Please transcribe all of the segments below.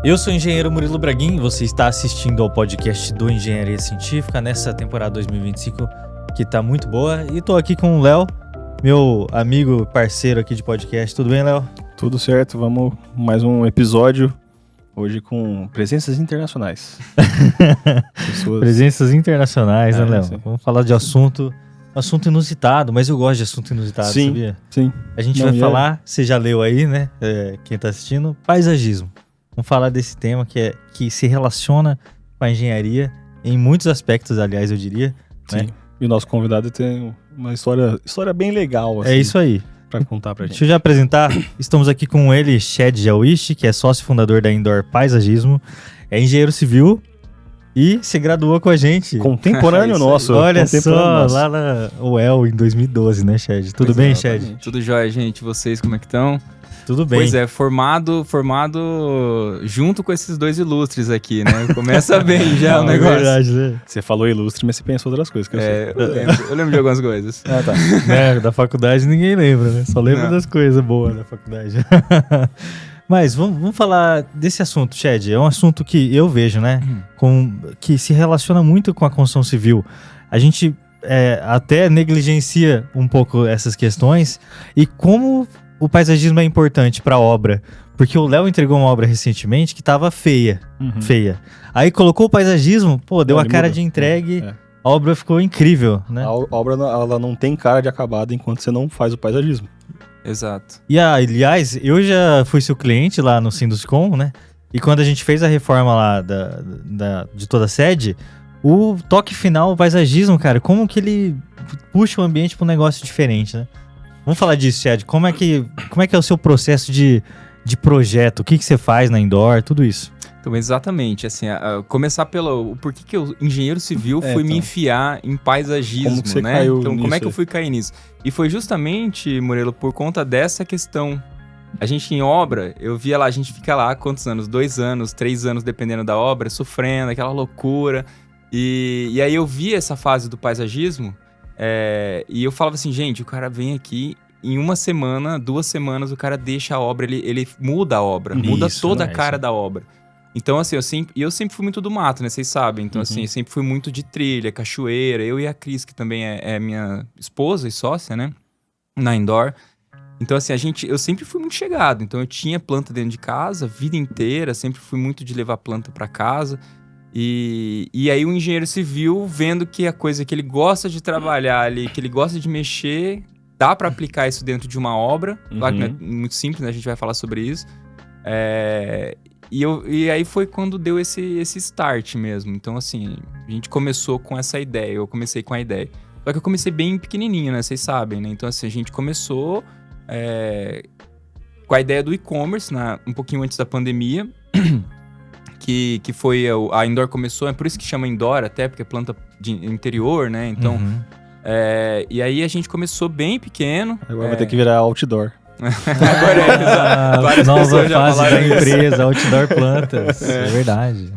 Eu sou o engenheiro Murilo Braguin e você está assistindo ao podcast do Engenharia Científica nessa temporada 2025 que tá muito boa. E tô aqui com o Léo, meu amigo parceiro aqui de podcast. Tudo bem, Léo? Tudo certo, vamos mais um episódio hoje com presenças internacionais. Presenças internacionais, né, Léo? Sim. Vamos falar de assunto inusitado, mas eu gosto de assunto inusitado, Sim, sabia? sim. A gente vai falar, você já leu aí, né? Quem tá assistindo, paisagismo. Vamos falar desse tema que se relaciona com a engenharia em muitos aspectos, aliás, eu diria. Sim. Né? E o nosso convidado tem uma história bem legal, assim, É isso aí. Pra contar pra gente. Deixa eu já apresentar. Estamos aqui com ele, Chad Jawish, que é sócio fundador da Indoor Paisagismo, é engenheiro civil e se graduou com a gente. Contemporâneo nosso. Olha só, lá na UEL em 2012, né, Chad? Tudo bem, Chad? Tudo jóia, gente. Vocês, como é que estão? Tudo bem. Pois é, formado junto com esses dois ilustres aqui, né? Começa bem já o negócio. É verdade, né? Você falou ilustre, mas você pensou outras coisas que eu sei. Eu lembro de algumas coisas. Ah, tá. Da faculdade ninguém lembra, né? Só lembra das coisas boas da faculdade. Mas vamos falar desse assunto, Chad. É um assunto que eu vejo, né? Que se relaciona muito com a construção civil. A gente até negligencia um pouco essas questões e como o paisagismo é importante para a obra. Porque o Léo entregou uma obra recentemente que tava feia. Aí colocou o paisagismo, deu a cara de entregue, a obra ficou incrível, né? A obra ela não tem cara de acabada enquanto você não faz o paisagismo. Exato. E aliás, eu já fui seu cliente lá no Sinduscom, né? E quando a gente fez a reforma lá de toda a sede, o toque final, o paisagismo, cara, como que ele puxa o ambiente para um negócio diferente, né? Vamos falar disso, Chad. Como é que é o seu processo de projeto? O que você faz na Indoor? Tudo isso. Então, exatamente. Assim, começar pelo porquê que o engenheiro civil foi me enfiar em paisagismo, como que você né? caiu Então, como nisso é que eu fui cair nisso? E foi justamente, Murilo, por conta dessa questão. A gente em obra, eu via lá, a gente fica lá quantos anos? 2 anos, 3 anos, dependendo da obra, sofrendo, aquela loucura. E aí eu via essa fase do paisagismo. E eu falava assim, gente, o cara vem aqui, em 1 semana, 2 semanas, o cara deixa a obra, ele muda a obra, muda toda a cara da obra. Então, assim, eu sempre fui muito do mato, né? Vocês sabem. Então, assim, eu sempre fui muito de trilha, cachoeira. Eu e a Cris, que também é minha esposa e sócia, né? Na Indoor. Então, assim, eu sempre fui muito chegado. Então, eu tinha planta dentro de casa, a vida inteira. Sempre fui muito de levar planta para casa. E aí o engenheiro civil, vendo que a coisa que ele gosta de trabalhar ali, que ele gosta de mexer, dá para aplicar isso dentro de uma obra. Claro que não é muito simples, né? A gente vai falar sobre isso. E aí foi quando deu esse start mesmo. Então, assim, a gente começou com essa ideia. Eu comecei com a ideia. Só que eu comecei bem pequenininho, né? Vocês sabem, né? Então, assim, a gente começou com a ideia do e-commerce, um pouquinho antes da pandemia. Que foi a Indoor começou, é por isso que chama Indoor até, porque é planta de interior, né? Então, e aí a gente começou bem pequeno. Agora vai ter que virar outdoor. Agora nova fase da empresa, outdoor plantas, é verdade.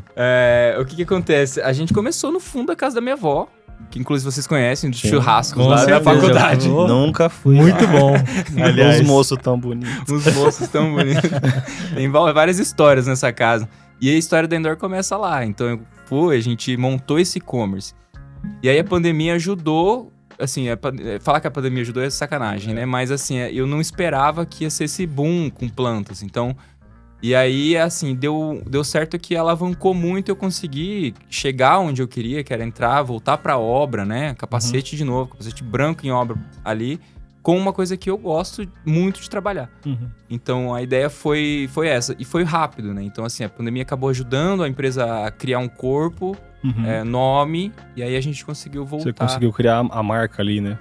O que acontece? A gente começou no fundo da casa da minha avó, que inclusive vocês conhecem, dos churrascos com lá da certeza, faculdade. Nunca fui. Muito bom. Aliás, uns moços tão bonitos. Uns moços tão bonitos. Tem várias histórias nessa casa. E a história da Indoor começa lá. Então, a gente montou esse e-commerce. E aí a pandemia ajudou, assim, falar que a pandemia ajudou é sacanagem, né? Mas, assim, eu não esperava que ia ser esse boom com plantas. Então, e aí, assim, deu certo que alavancou muito, eu consegui chegar onde eu queria, que era entrar, voltar pra obra, né? Capacete de novo, capacete branco em obra ali, com uma coisa que eu gosto muito de trabalhar. Então, a ideia foi essa. E foi rápido, né? Então, assim, a pandemia acabou ajudando a empresa a criar um corpo, nome, e aí a gente conseguiu voltar. Você conseguiu criar a marca ali, né?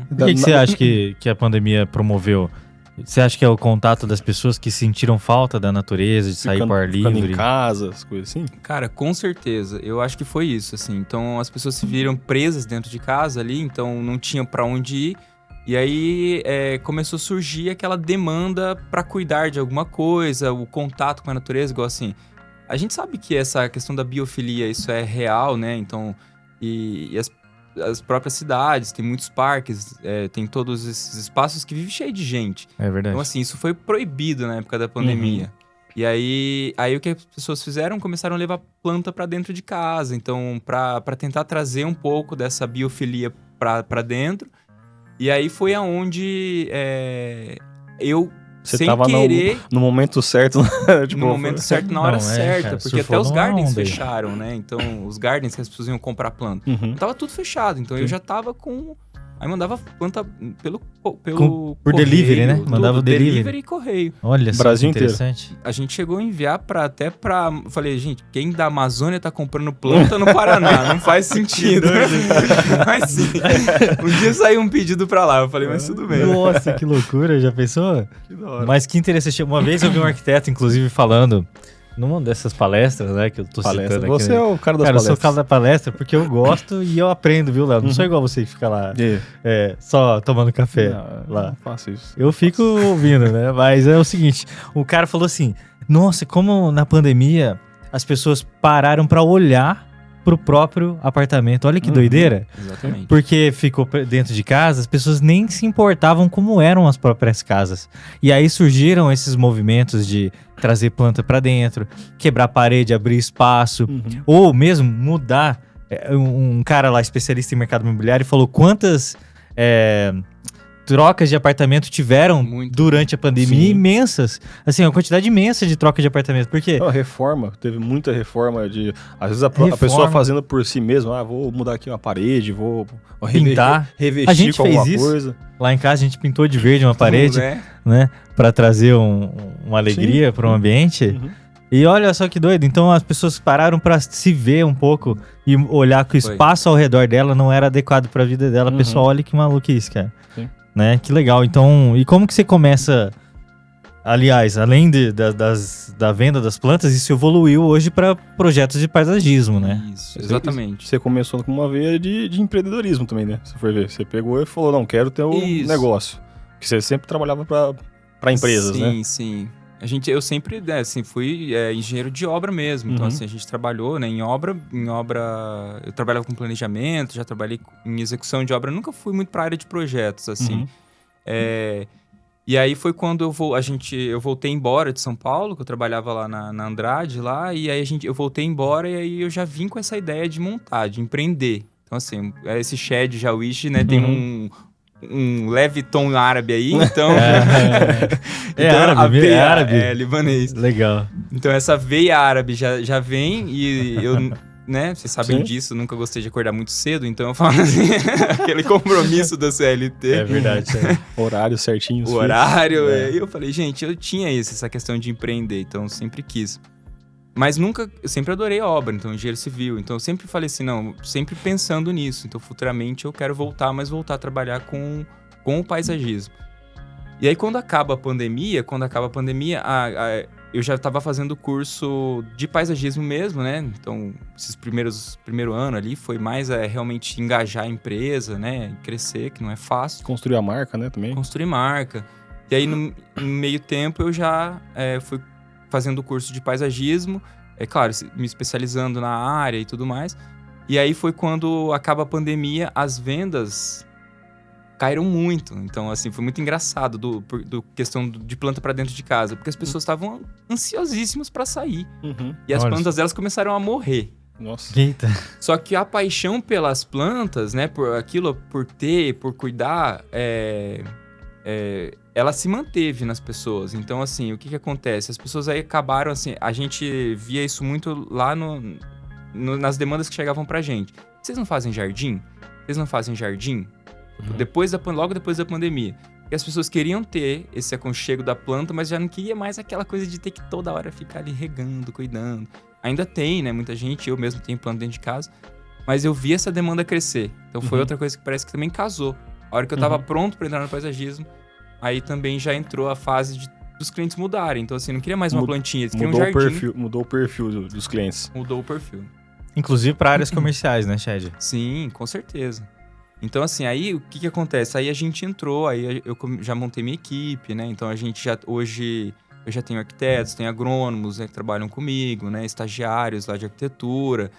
O que você acha que a pandemia promoveu? Você acha que é o contato das pessoas que sentiram falta da natureza, de sair para o ar livre? Ficando em casa, as coisas assim? Cara, com certeza. Eu acho que foi isso, assim. Então, as pessoas se viram presas dentro de casa ali, então não tinham para onde ir. E aí começou a surgir aquela demanda para cuidar de alguma coisa, o contato com a natureza, igual assim. A gente sabe que essa questão da biofilia, isso é real, né? Então, e as próprias cidades, tem muitos parques, tem todos esses espaços que vivem cheio de gente. É verdade. Então, assim, isso foi proibido na época da pandemia. E aí o que as pessoas fizeram? Começaram a levar planta para dentro de casa. Então, para tentar trazer um pouco dessa biofilia para dentro. E aí foi aonde eu, Você sem tava querer... no momento certo. Tipo, no momento certo, na hora Não, certa. cara, porque até surfou os numa gardens onda aí. fecharam, né? Então, os gardens que as pessoas iam comprar planta. Uhum. Tava tudo fechado. Então, eu já tava com... Aí mandava planta por por correio, delivery, né? tudo, Mandava o delivery. delivery e correio. Olha só Brasil que interessante. A gente chegou a enviar até pra... Falei, gente, quem da Amazônia tá comprando planta no Paraná? Não faz sentido. Mas sim. Um dia saiu um pedido pra lá. Eu falei, mas tudo bem. Nossa, que loucura, já pensou? Que da hora. Mas que interessante. Uma vez eu vi um arquiteto, inclusive, falando numa dessas palestras, né, que eu tô Palestra. citando aqui. Você é o cara das Cara, eu sou o palestras. cara da palestra porque eu gosto e eu aprendo, viu, Léo? Não sou igual você que fica lá só tomando café lá. Não faço isso. Eu fico ouvindo, né? Mas é o seguinte, o cara falou assim, nossa, como na pandemia as pessoas pararam pra olhar pro próprio apartamento. Olha que doideira. Exatamente. Porque ficou dentro de casa, as pessoas nem se importavam como eram as próprias casas. E aí surgiram esses movimentos de trazer planta pra dentro, quebrar a parede, abrir espaço, ou mesmo mudar. Um cara lá, especialista em mercado imobiliário, falou quantas trocas de apartamento tiveram Muito. durante a pandemia. Sim. imensas. Assim, uma quantidade imensa de troca de apartamento. Porque Não, reforma, teve muita reforma de... Às vezes a Reforma. pessoa fazendo por si mesma, vou mudar aqui uma parede, vou Pintar. revestir A gente com fez alguma isso. coisa. lá em casa a gente pintou de verde uma parede, Né? né? Pra trazer uma alegria para o ambiente. Uhum. E olha só que doido. Então as pessoas pararam pra se ver um pouco e olhar que o Foi. espaço ao redor dela não era adequado pra vida dela. Uhum. Pessoal, olha que maluquice, cara. Sim. Né? Que legal. Então, e como que você começa... Aliás, além da venda das plantas, isso evoluiu hoje para projetos de paisagismo, né? Isso, exatamente. Você começou com uma veia de empreendedorismo também, né? Você foi ver. Você pegou e falou, não, quero ter um Isso. negócio. Que você sempre trabalhava pra empresas, né? Sim, sim. Eu sempre, fui engenheiro de obra mesmo. Então, Uhum. assim, a gente trabalhou, né, em obra... Eu trabalhava com planejamento, já trabalhei em execução de obra. Nunca fui muito pra área de projetos, assim. Uhum. E aí foi quando eu voltei embora de São Paulo, que eu trabalhava lá na Andrade, lá. E aí eu voltei embora e aí eu já vim com essa ideia de montar, de empreender. Então, assim, esse Shed Jawish, né, tem um leve tom árabe aí, então... Árabe, é árabe. É, libanês. Legal. Então essa veia árabe já vem e eu, né, vocês sabem Sim. disso, nunca gostei de acordar muito cedo, então eu falo assim, aquele compromisso da CLT, É verdade. Horário certinho. o horário, É. e eu falei, gente, eu tinha essa questão de empreender, então eu sempre quis. Mas eu sempre adorei a obra, então engenheiro civil, então eu sempre falei assim, não, sempre pensando nisso, então futuramente eu quero voltar a trabalhar com o paisagismo. E aí quando acaba a pandemia, eu já estava fazendo curso de paisagismo mesmo, né? Então, primeiro ano ali foi mais realmente engajar a empresa, né? Crescer, que não é fácil. Construir a marca, né, também. Construir marca. E aí, no meio tempo, eu já fui fazendo o curso de paisagismo. É claro, me especializando na área e tudo mais. E aí foi quando acaba a pandemia, as vendas caíram muito. Então, assim, foi muito engraçado do questão de planta para dentro de casa. Porque as pessoas estavam ansiosíssimas para sair. Uhum. E as Olha plantas delas começaram a morrer. Nossa. Eita. Só que a paixão pelas plantas, né? Por ter, por cuidar, ela se manteve nas pessoas. Então, assim, o que acontece? As pessoas aí acabaram, assim... A gente via isso muito lá nas demandas que chegavam pra gente. Vocês não fazem jardim? Vocês não fazem jardim? Logo depois da pandemia. E as pessoas queriam ter esse aconchego da planta, mas já não queria mais aquela coisa de ter que toda hora ficar ali regando, cuidando. Ainda tem, né? Muita gente, eu mesmo tenho planta dentro de casa. Mas eu vi essa demanda crescer. Então foi outra coisa que parece que também casou. A hora que eu tava pronto pra entrar no paisagismo, aí também já entrou a fase dos clientes mudarem. Então, assim, não queria mais uma plantinha, eles queriam um jardim. Mudou o perfil dos clientes. Mudou o perfil. Inclusive para áreas comerciais, né, Shed? Sim, com certeza. Então, assim, aí o que acontece? Aí a gente entrou, aí eu já montei minha equipe, né? Então, hoje eu já tenho arquitetos, tenho agrônomos, né, que trabalham comigo, né? Estagiários lá de arquitetura.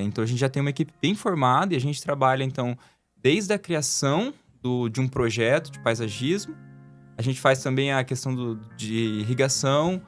Então, a gente já tem uma equipe bem formada e a gente trabalha, então, desde a criação de um projeto de paisagismo A gente faz também a questão de irrigação,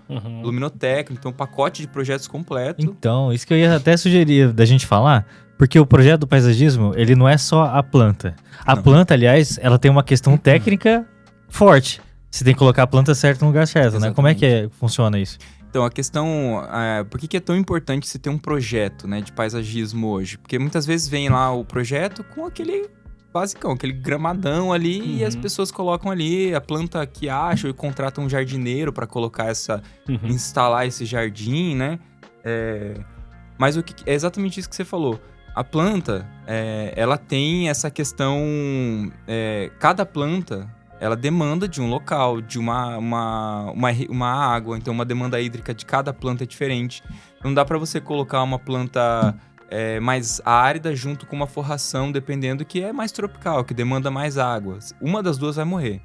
luminotécnica, então um pacote de projetos completo. Então, isso que eu ia até sugerir da gente falar, porque o projeto do paisagismo, ele não é só a planta. A planta, aliás, ela tem uma questão técnica forte. Você tem que colocar a planta certa no lugar certo, né? Como é que funciona isso? Então, a questão... por que é tão importante você ter um projeto, né, de paisagismo hoje? Porque muitas vezes vem lá o projeto com aquele basicão, aquele gramadão ali, e as pessoas colocam ali a planta que acham e contratam um jardineiro para colocar instalar esse jardim, né? Mas é exatamente isso que você falou. A planta, ela tem essa questão... cada planta, ela demanda de um local, de uma água. Então, uma demanda hídrica de cada planta é diferente. Não dá para você colocar uma planta mais árida junto com uma forração, dependendo, que é mais tropical, que demanda mais água. Uma das duas vai morrer.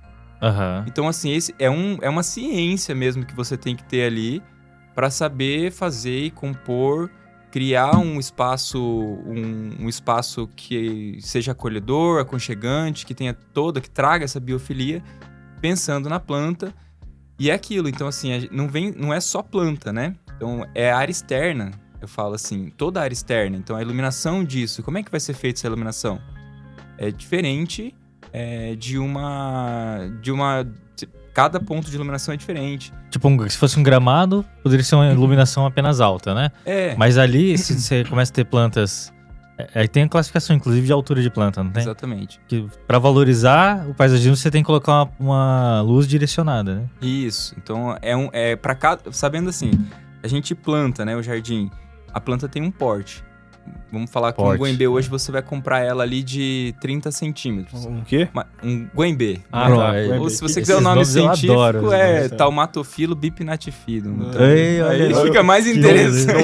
Então, assim, esse é uma ciência mesmo que você tem que ter ali para saber fazer e compor, criar um espaço, um espaço que seja acolhedor, aconchegante, que traga essa biofilia, pensando na planta. E é aquilo, então assim, não é só planta, né? Então é a área externa, eu falo assim, toda a área externa. Então a iluminação disso, como é que vai ser feita essa iluminação? É diferente cada ponto de iluminação é diferente. Tipo, se fosse um gramado, poderia ser uma iluminação apenas alta, né? Mas ali, se você começa a ter plantas... Aí tem a classificação, inclusive, de altura de planta, não tem? Exatamente. Que para valorizar o paisagismo, você tem que colocar uma luz direcionada, né? Isso. Então, para cada... Sabendo assim, a gente planta, né, o jardim. A planta tem um porte. Vamos falar que um guembê hoje você vai comprar ela ali de 30 centímetros. Um quê? Um guembê. Guembê. Ou se você quiser o nome científico, Taumatophilo bipnatifidum. Então, aí fica mais interessante.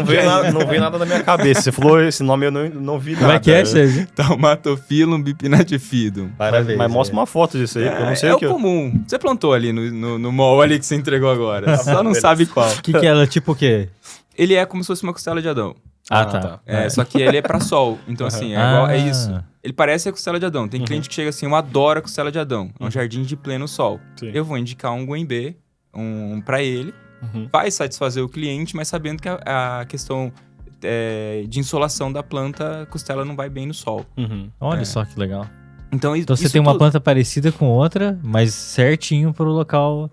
Não vem nada na minha cabeça. Você falou esse nome, eu não vi nada. Como é que é, Sérgio? Taumatophilum bipnatifidum. Parabéns. Mas mostra uma foto disso aí, eu não sei o que. É o comum. Você plantou ali no mall ali que você entregou agora. Só não sabe qual. O que ela, tipo o quê? Ele é como se fosse uma costela de Adão. Tá. Só que ele é pra sol. Então, assim, é isso. Ele parece a costela de Adão. Tem cliente que chega assim, eu adoro a costela de Adão. É um jardim de pleno sol. Sim. Eu vou indicar um guembê pra ele. Vai satisfazer o cliente, mas sabendo que a questão de insolação da planta, a costela não vai bem no sol. Olha só que legal. Então você tem uma planta parecida com outra, mas certinho pro local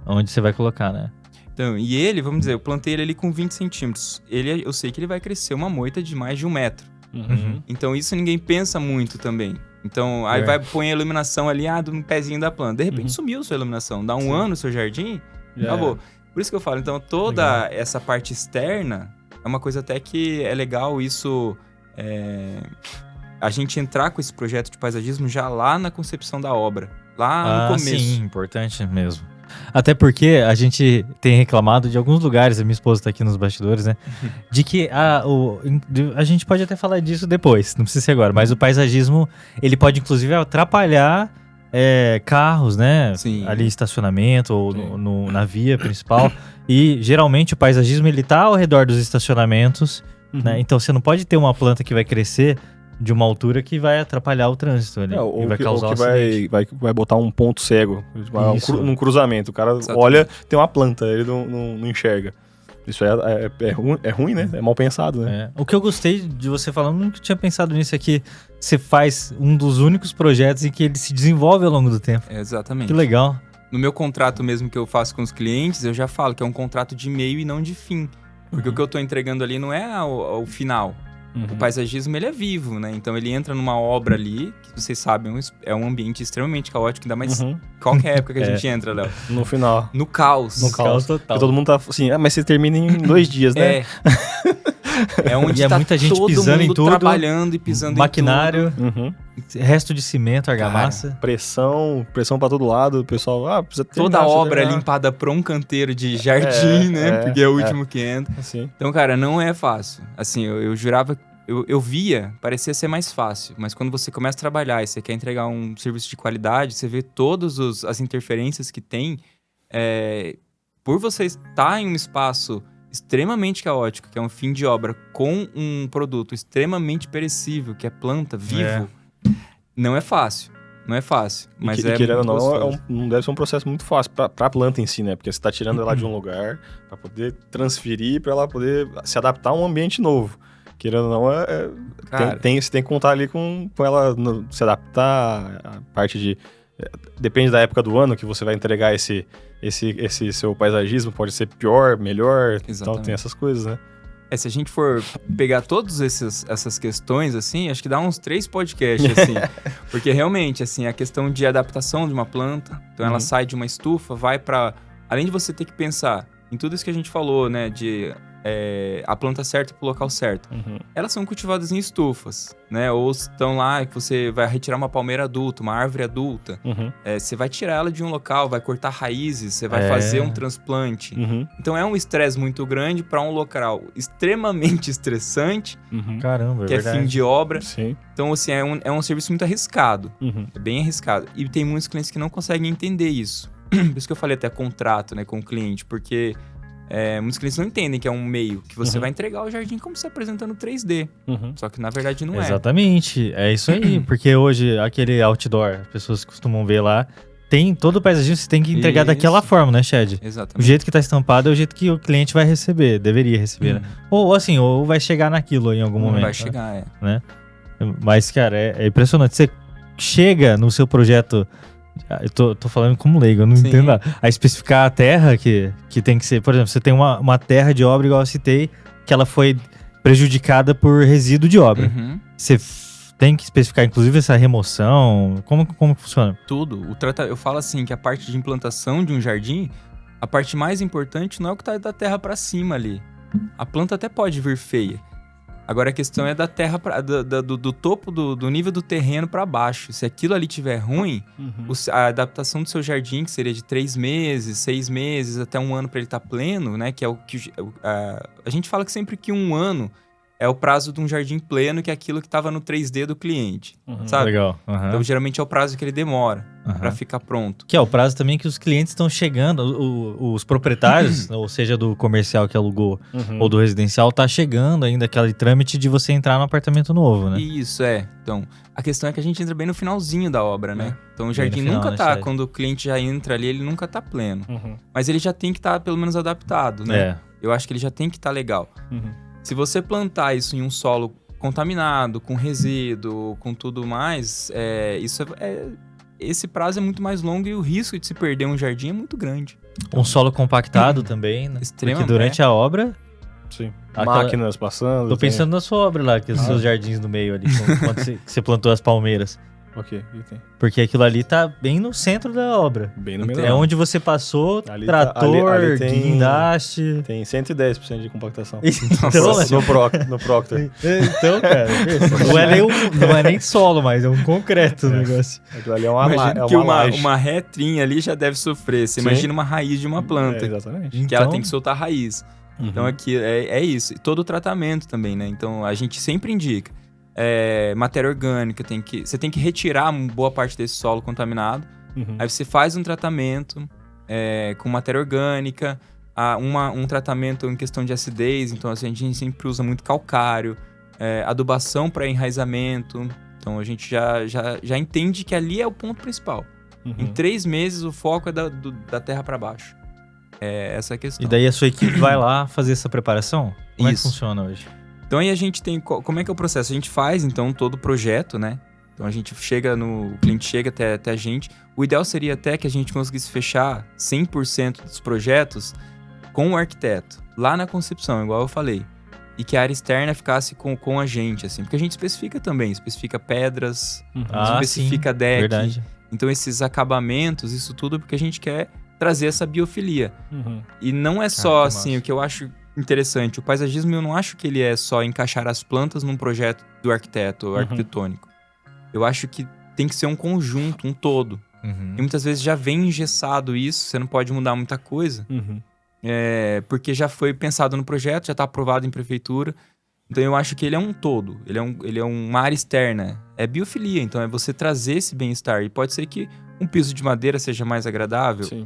onde você vai colocar, né? Então, e ele, vamos dizer, eu plantei ele ali com 20 centímetros. Eu sei que ele vai crescer uma moita de mais de 1 metro. Então, isso ninguém pensa muito também. Então, aí põe a iluminação ali, do pezinho da planta. De repente, sumiu sua iluminação. Dá um ano o seu jardim, acabou. Por isso que eu falo, então, toda essa parte externa é uma coisa até que é legal isso... a gente entrar com esse projeto de paisagismo já lá na concepção da obra. Lá no começo. Sim, importante mesmo. Até porque a gente tem reclamado de alguns lugares, a minha esposa tá aqui nos bastidores, né? De que a gente pode até falar disso depois, não precisa ser agora, mas o paisagismo, ele pode inclusive atrapalhar carros, né? Sim. Ali em estacionamento ou na via principal. E geralmente o paisagismo, ele tá ao redor dos estacionamentos, né? Então você não pode ter uma planta que vai crescer de uma altura que vai atrapalhar o trânsito ali. Ou vai causar ou que vai botar um ponto cego num cruzamento. O cara Exatamente. olha, tem uma planta, ele não enxerga. Isso é ruim, né? É mal pensado, né? O que eu gostei de você falando, nunca tinha pensado nisso aqui. Você faz um dos únicos projetos em que ele se desenvolve ao longo do tempo. Exatamente. Que legal. No meu contrato mesmo que eu faço com os clientes, eu já falo que é um contrato de meio e não de fim. Porque o que eu tô entregando ali não é o final. O paisagismo, ele é vivo, né? Então, ele entra numa obra ali, que vocês sabem, é um ambiente extremamente caótico, ainda mais qualquer época que a gente entra, Léo. No final. No caos. No caos total. Porque todo mundo tá assim, mas você termina em 2 dias, né? É onde E tá muita gente todo pisando mundo em tudo, trabalhando e pisando maquinário, em tudo. resto de cimento, argamassa. Pressão pra todo lado, o pessoal, precisa terminar. Toda a obra é limpada por um canteiro de jardim, né? Porque é o último que entra. Assim. Então, cara, não é fácil. Assim, eu jurava... Eu via, parecia ser mais fácil, mas quando você começa a trabalhar e você quer entregar um serviço de qualidade, você vê todas as interferências que tem, por você estar em um espaço extremamente caótico, que é um fim de obra, com um produto extremamente perecível, que é planta, vivo, não é fácil. Não é fácil, mas é querendo ou muito não, gostoso. não deve ser um processo muito fácil pra planta em si, né? Porque você tá tirando ela de um lugar pra poder transferir, pra ela poder se adaptar a um ambiente novo. Querendo ou não, Cara, você tem que contar ali com ela se adaptar, a parte de... Depende da época do ano que você vai entregar esse seu paisagismo, pode ser pior, melhor, então Exatamente. tem essas coisas, né? se a gente for pegar todas essas questões, assim, acho que dá uns 3 podcasts, assim. Porque realmente, assim, a questão de adaptação de uma planta, então ela sai de uma estufa, vai pra... Além de você ter que pensar em tudo isso que a gente falou, né, de a planta certa pro local certo. Elas são cultivadas em estufas, né, ou estão lá que você vai retirar uma palmeira adulta, uma árvore adulta. Você vai tirar ela de um local, vai cortar raízes, você vai fazer um transplante. Então é um estresse muito grande para um local extremamente estressante, Caramba, que é verdade. fim de obra. Sim. Então, assim, é um serviço muito arriscado. É bem arriscado. E tem muitos clientes que não conseguem entender isso. Por isso que eu falei até contrato, né, com o cliente, porque muitos clientes não entendem que é um meio, que você vai entregar o jardim como se apresentando 3D. Só que, na verdade, não é. Exatamente, é isso aí. Porque hoje, aquele outdoor, as pessoas costumam ver lá, tem todo o paisagismo, você tem que entregar daquela Isso. forma, né, Chad? O Exatamente. jeito que tá estampado é o jeito que o cliente vai receber, deveria receber, né? Ou assim, ou vai chegar naquilo em algum momento. Vai chegar, né? Mas, cara, é impressionante. Você chega no seu projeto... Eu tô falando como leigo, eu não Sim. entendo nada. A especificar a terra que tem que ser... Por exemplo, você tem uma terra de obra, igual eu citei, que ela foi prejudicada por resíduo de obra. Você tem que especificar, inclusive, essa remoção. Como funciona? Tudo. Eu falo assim, que a parte de implantação de um jardim, a parte mais importante não é o que tá da terra para cima ali. A planta até pode vir feia. Agora a questão é da terra, do topo do nível do terreno para baixo. Se aquilo ali tiver ruim, a adaptação do seu jardim, que seria de 3 meses, 6 meses, até 1 ano para ele estar pleno, né? Que é o que a gente fala que sempre que 1 ano é o prazo de um jardim pleno, que é aquilo que estava no 3D do cliente, sabe? Legal. Então geralmente é o prazo que ele demora para ficar pronto. Que é o prazo também que os clientes estão chegando, os proprietários, ou seja, do comercial que alugou, ou do residencial, tá chegando ainda aquele trâmite de você entrar no apartamento novo, né? Isso, Então, a questão é que a gente entra bem no finalzinho da obra, né? Então, o jardim final, nunca né, tá, Chad? quando o cliente já entra ali, ele nunca tá pleno. Mas ele já tem que estar, pelo menos, adaptado, né? Eu acho que ele já tem que estar legal. Se você plantar isso em um solo contaminado, com resíduo, com tudo mais, esse prazo é muito mais longo e o risco de se perder um jardim é muito grande. Um solo compactado também, né? Extremamente. Porque durante a obra... Sim. Aquela- Máquinas passando. Tô pensando na sua obra lá, que os seus jardins no meio ali, quando você plantou as palmeiras. Ok, e tem. Porque aquilo ali tá bem no centro da obra. Bem no meio. É onde você passou, Ali trator, ali tem- guindaste... Tem 110% de compactação. Então, né? No Proctor. Então, cara, pensa, não é nem solo, mas é um concreto o negócio. Aquilo ali é uma Imagina que uma retrinha ali já deve sofrer. Você Sim. imagina uma raiz de uma planta, Exatamente. que ela tem que soltar a raiz. Então aqui é isso. E todo o tratamento também, né? Então a gente sempre indica. Matéria orgânica, você tem que retirar boa parte desse solo contaminado. Aí você faz um tratamento com matéria orgânica, um tratamento em questão de acidez. Então assim, a gente sempre usa muito calcário, adubação para enraizamento. Então a gente já entende que ali é o ponto principal. Em 3 meses o foco é da terra para baixo. Essa é a questão. E daí a sua equipe vai lá fazer essa preparação? Como é que Isso. funciona hoje? Então aí a gente tem... Como é que é o processo? A gente faz, então, todo o projeto, né? Então a gente o cliente chega até a gente. O ideal seria até que a gente conseguisse fechar 100% dos projetos com o arquiteto, lá na concepção, igual eu falei. E que a área externa ficasse com a gente, assim. Porque a gente especifica também, especifica pedras, especifica deck. Verdade. Então esses acabamentos, isso tudo porque a gente quer trazer essa biofilia. E não é só, que assim, massa. o que eu acho interessante. O paisagismo, eu não acho que ele é só encaixar as plantas num projeto do arquiteto arquitetônico. Eu acho que tem que ser um conjunto, um todo. E muitas vezes já vem engessado isso, você não pode mudar muita coisa, porque já foi pensado no projeto, já está aprovado em prefeitura. Então eu acho que ele é um todo, ele é uma área externa. É biofilia, então é você trazer esse bem-estar. E pode ser que um piso de madeira seja mais agradável. Sim.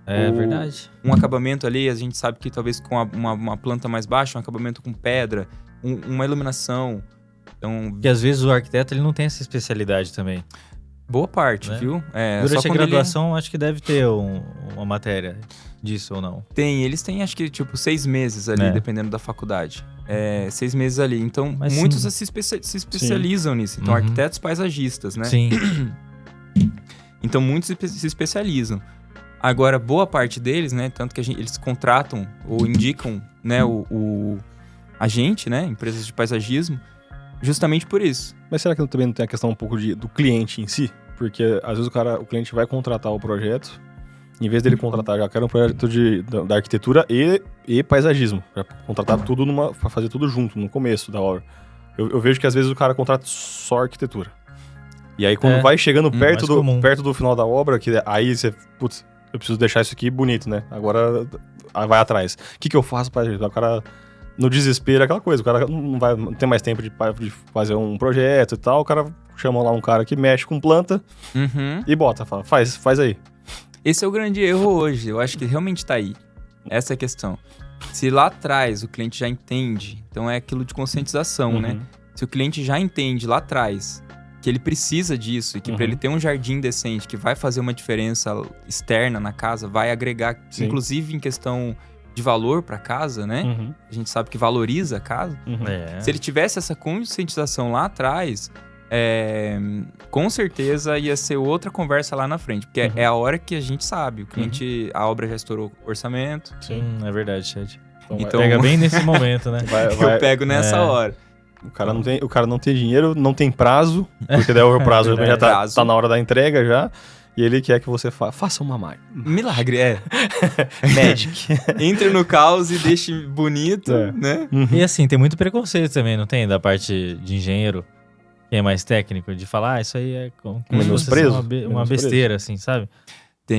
É verdade. Um acabamento ali, a gente sabe que talvez com uma planta mais baixa, um acabamento com pedra, uma iluminação. Então, Porque às vezes o arquiteto ele não tem essa especialidade também. Boa parte, Né? viu? Durante só a quando graduação, acho que deve ter uma matéria disso ou não. eles têm acho que tipo 6 meses ali, É. dependendo da faculdade. 6 meses ali. Então, Mas muitos sim. se especializam nisso. Então, Uhum. arquitetos paisagistas, né? Sim. Então, muitos se especializam. Agora, boa parte deles, né? Tanto que eles contratam ou indicam, né? A gente, né? Empresas de paisagismo, justamente por isso. Mas será que também não tem a questão um pouco do cliente em si? Porque às vezes o cliente vai contratar o projeto, em vez dele contratar, já quero um projeto da arquitetura e paisagismo. Pra contratar tudo pra fazer tudo junto, no começo da obra. Eu vejo que às vezes o cara contrata só arquitetura. E aí quando vai chegando mais comum. perto do final da obra, que aí você, putz, eu preciso deixar isso aqui bonito, né? Agora vai atrás. O que eu faço pra gente? O cara, no desespero, é aquela coisa, o cara não tem mais tempo de fazer um projeto e tal, o cara chama lá um cara que mexe com planta e bota, fala, faz aí. Esse é o grande erro hoje. Eu acho que realmente tá aí. Essa é a questão. Se lá atrás o cliente já entende, então é aquilo de conscientização, né? Se o cliente já entende lá atrás que ele precisa disso e que para ele ter um jardim decente que vai fazer uma diferença externa na casa, vai agregar, Sim. inclusive em questão de valor para casa, né? A gente sabe que valoriza a casa. Se ele tivesse essa conscientização lá atrás, com certeza ia ser outra conversa lá na frente, porque é a hora que a gente sabe, o cliente, a obra já estourou o orçamento. Sim, é verdade, Chad. Então Pega bem nesse momento, né? eu pego nessa hora. O cara não tem dinheiro, não tem prazo, porque daí o prazo já tá na hora da entrega já, e ele quer que você faça uma mágica. Milagre, Magic. Entre no caos e deixe bonito, né? E assim, tem muito preconceito também, não tem? Da parte de engenheiro, que é mais técnico, de falar, isso aí é como se fosse uma besteira, assim, sabe? Tem,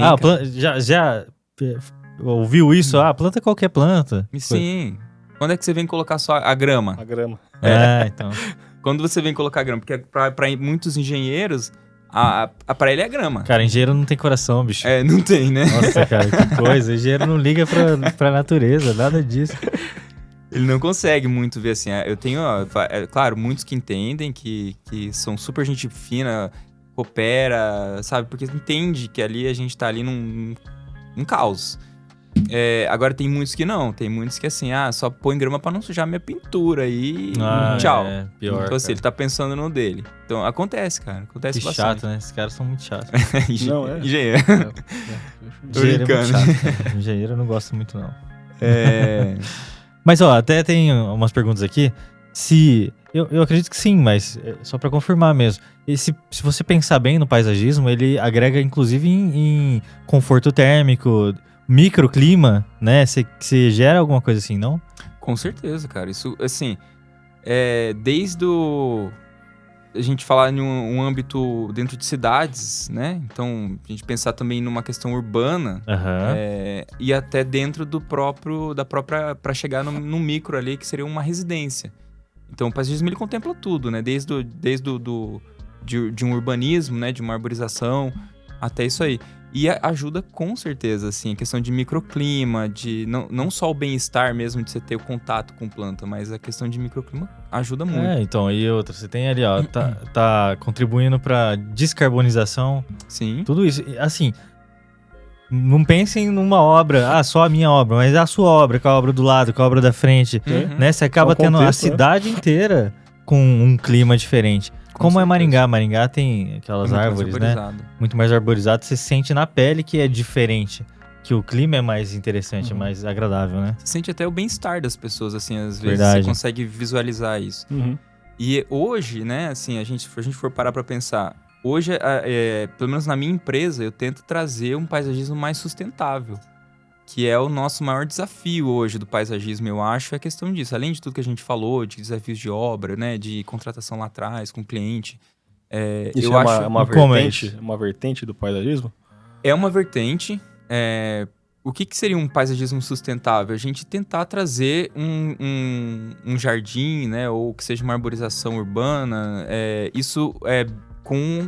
já ouviu isso? Planta qualquer planta. Sim. Quando é que você vem colocar só a grama? A grama. Então. Quando você vem colocar a grama, porque pra muitos engenheiros, pra ele é grama. Cara, engenheiro não tem coração, bicho. Não tem, né? Nossa, cara, que coisa. Engenheiro não liga pra natureza, nada disso. Ele não consegue muito ver assim. Eu tenho, claro, muitos que entendem, que são super gente fina, coopera, sabe? Porque entende que ali a gente tá ali num caos. Agora tem muitos que não, tem muitos que assim, só põe grama pra não sujar minha pintura e tchau. Pior, então assim, ele tá pensando no dele. Então acontece, cara, acontece que bastante. chato, né? Esses caras são muito chatos. Não, Engenheiro. Tô Engenheiro é muito brincando. chato, cara. Engenheiro eu não gosto muito, não. Mas, ó, até tem umas perguntas aqui. Eu acredito que sim, mas só pra confirmar mesmo. E se você pensar bem no paisagismo, ele agrega inclusive em conforto térmico, microclima, né? Você gera alguma coisa assim, não? Com certeza, cara. Isso, assim, desde a gente falar em um âmbito dentro de cidades, né? Então, a gente pensar também numa questão urbana, e até dentro da própria, para chegar no micro ali, que seria uma residência. Então, o paisagismo, ele contempla tudo, né? Desde de um urbanismo, né? De uma arborização, até isso aí. E ajuda com certeza, assim, a questão de microclima, de não só o bem-estar mesmo de você ter o contato com planta, mas a questão de microclima ajuda muito. Então, e outra, você tem ali, ó, tá contribuindo pra descarbonização. Sim. Tudo isso, assim, não pensem numa obra, só a minha obra, mas a sua obra, com a obra do lado, com a obra da frente, né? Você acaba tendo a cidade inteira com um clima diferente. Como é Maringá? Maringá tem aquelas árvores, né? Muito mais arborizado. Você sente na pele que é diferente. Que o clima é mais interessante, mais agradável, né? Você sente até o bem-estar das pessoas, assim, às vezes. Verdade. Você consegue visualizar isso. E hoje, né, assim, se a gente for parar pra pensar, hoje, pelo menos na minha empresa, eu tento trazer um paisagismo mais sustentável. Que é o nosso maior desafio hoje do paisagismo, eu acho, é a questão disso. Além de tudo que a gente falou, de desafios de obra, né, de contratação lá atrás, com o cliente. Isso eu acho uma vertente do paisagismo? É uma vertente. O que seria um paisagismo sustentável? A gente tentar trazer um jardim, né, ou que seja uma arborização urbana, isso com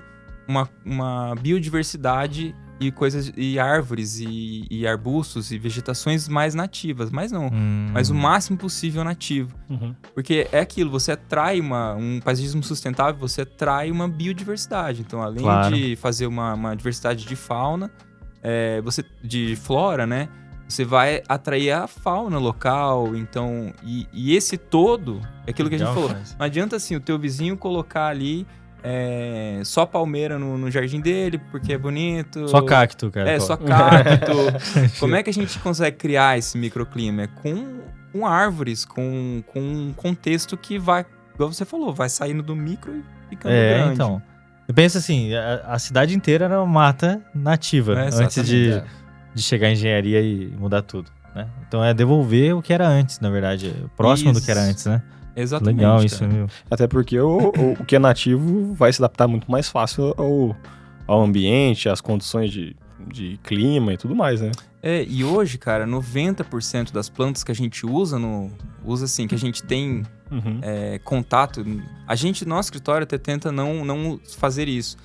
uma biodiversidade e coisas e árvores e arbustos e vegetações mais nativas, mas não, mas o máximo possível nativo. Porque é aquilo, você atrai um paisagismo sustentável, você atrai uma biodiversidade. Então, além de fazer uma diversidade de fauna, de flora, né? Você vai atrair a fauna local, então... E esse todo, é aquilo que a gente falou. Não adianta, assim, o teu vizinho colocar ali só palmeira no jardim dele, porque é bonito. Só cacto, cara. Só cacto. Como é que a gente consegue criar esse microclima? É com árvores, com um contexto que vai, igual você falou, vai saindo do micro e ficando grande. Então. Eu penso assim, a cidade inteira era uma mata nativa, antes de chegar a engenharia e mudar tudo, né? Então é devolver o que era antes, na verdade, próximo do que era antes, né? Exatamente. Legal isso, viu? Até porque o que é nativo vai se adaptar muito mais fácil ao ambiente, às condições de clima e tudo mais, né? E hoje, cara, 90% das plantas que a gente usa, assim, que a gente tem contato... Nosso escritório até tenta não fazer isso.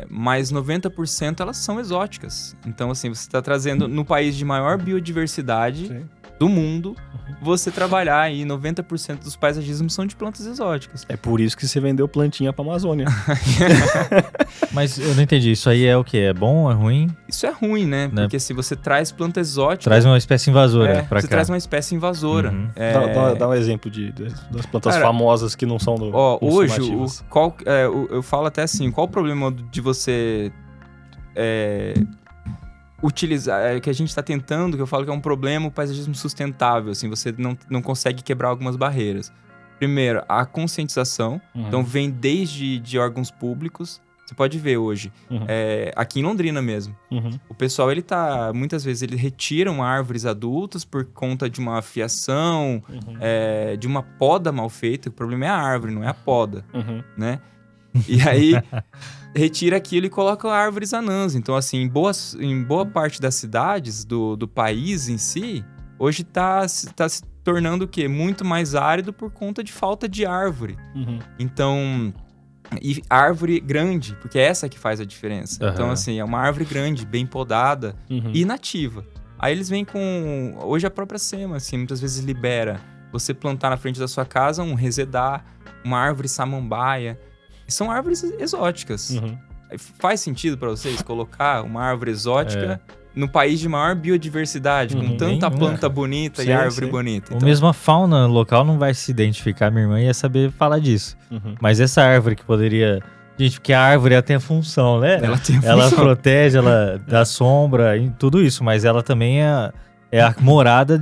Mas 90% elas são exóticas. Então, assim, você está trazendo no país de maior biodiversidade do mundo, você trabalhar aí 90% dos paisagismos são de plantas exóticas. É por isso que você vendeu plantinha pra Amazônia. Mas eu não entendi, isso aí é o quê? É bom, é ruim? Isso é ruim, né? Porque se você traz planta exótica... Traz uma espécie invasora pra cá. Você traz uma espécie invasora. Dá um exemplo das plantas famosas que não são do hoje, eu falo até assim, qual o problema de você... utilizar, que a gente está tentando, que eu falo que é um problema, o paisagismo sustentável, assim, você não consegue quebrar algumas barreiras. Primeiro, a conscientização, então vem desde de órgãos públicos, você pode ver hoje, aqui em Londrina mesmo, o pessoal, muitas vezes, eles retiram árvores adultas por conta de uma fiação, de uma poda mal feita, o problema é a árvore, não é a poda, né? E aí... retira aquilo e coloca árvores anãs. Então, assim, em boa parte das cidades do país em si, hoje tá se tornando o quê? Muito mais árido por conta de falta de árvore. Então, e árvore grande, porque é essa que faz a diferença. Então, assim, é uma árvore grande, bem podada e nativa. Aí eles vêm com... Hoje a própria SEMA, assim, muitas vezes libera você plantar na frente da sua casa um resedá, uma árvore samambaia. São árvores exóticas. Faz sentido para vocês colocar uma árvore exótica no país de maior biodiversidade, com tanta planta bonita e árvore bonita? Então, mesmo a fauna local não vai se identificar, minha irmã ia saber falar disso. Mas essa árvore que poderia... Gente, porque a árvore ela tem a função, né? Ela protege, ela dá sombra, e tudo isso, mas ela também é a morada